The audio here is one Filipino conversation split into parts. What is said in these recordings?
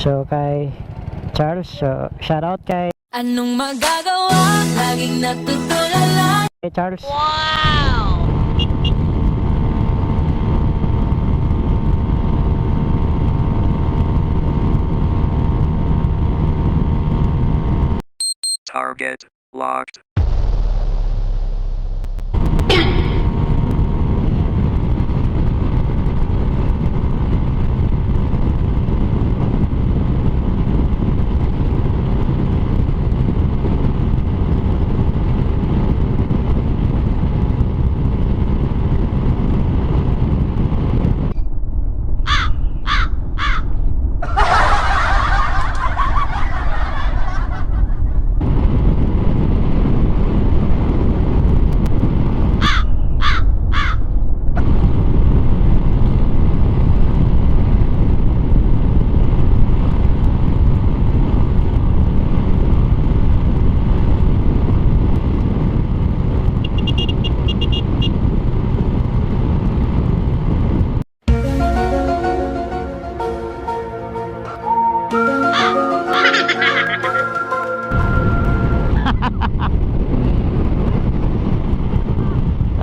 So kay Charles, so shoutout kay Anong magagawa? Laging natutulala. Charles. Wow! Target locked.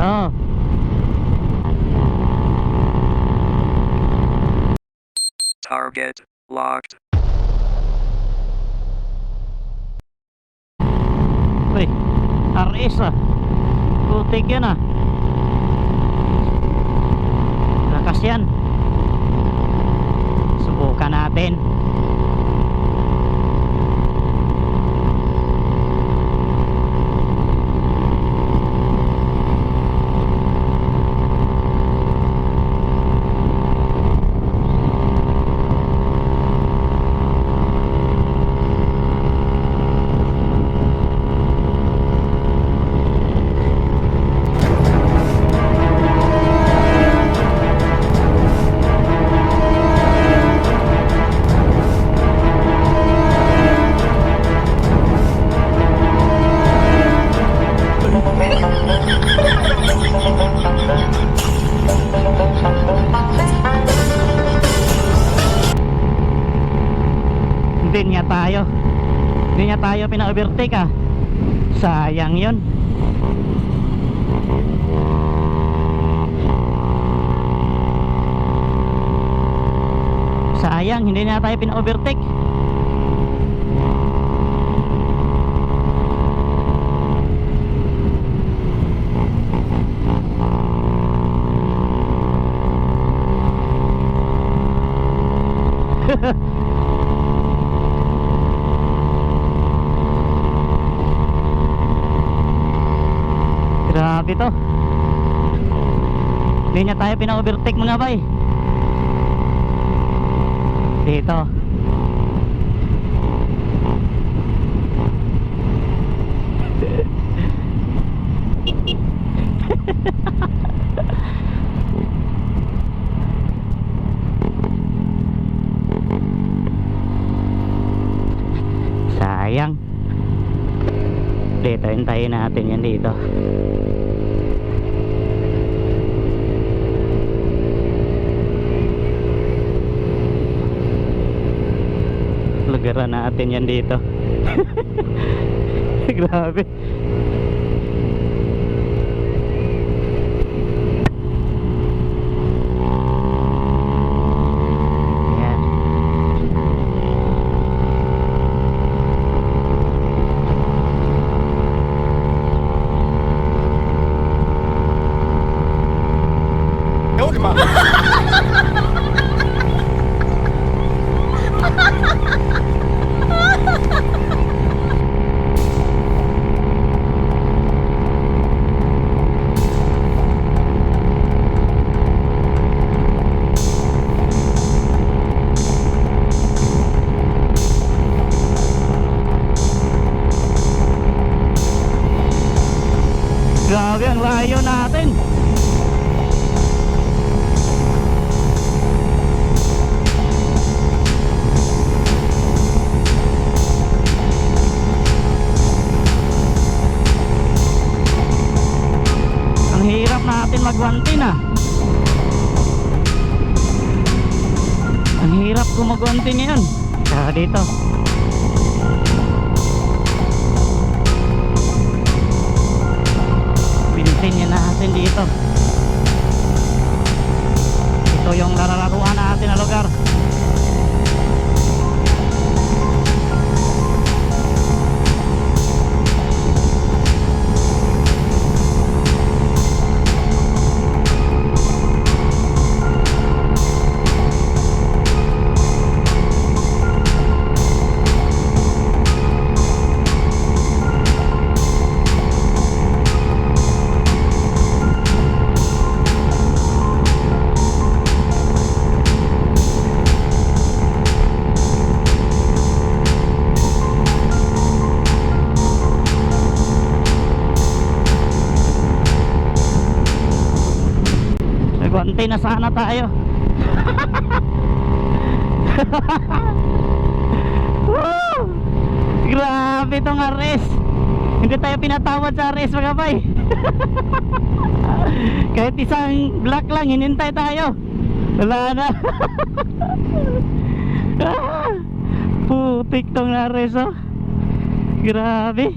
Oh. Target locked. Uy, RS ah. Putik yan ah. Lakas yan. Subukan natin. Hindi niya tayo pina-overtake ah. Sayang yun. Sayang, hindi niya tayo pina-overtake. Grabe to. Hindi niya tayo pina-overtake mga bay. Dito. Sayang. Dito, hintayin natin yan dito. Lugaran natin yan dito. Grabe. Yan. Grabe ang layo natin. Ang hirap natin mag-110 ah. Ang hirap kung mag-110 ngayon. Dito. Pinsin natin dito. Ito yung lalaruan natin na lugar. Nagwantay na sana tayo. Woo! Grabe itong arrest. Hindi tayo pinatawad sa arrest mga bay. Kahit isang block lang hinintay tayo. Wala na. Putik tong arrest oh. Grabe.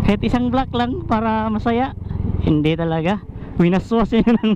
Kahit isang block lang para masaya. Hindi talaga. Winaswas yun ng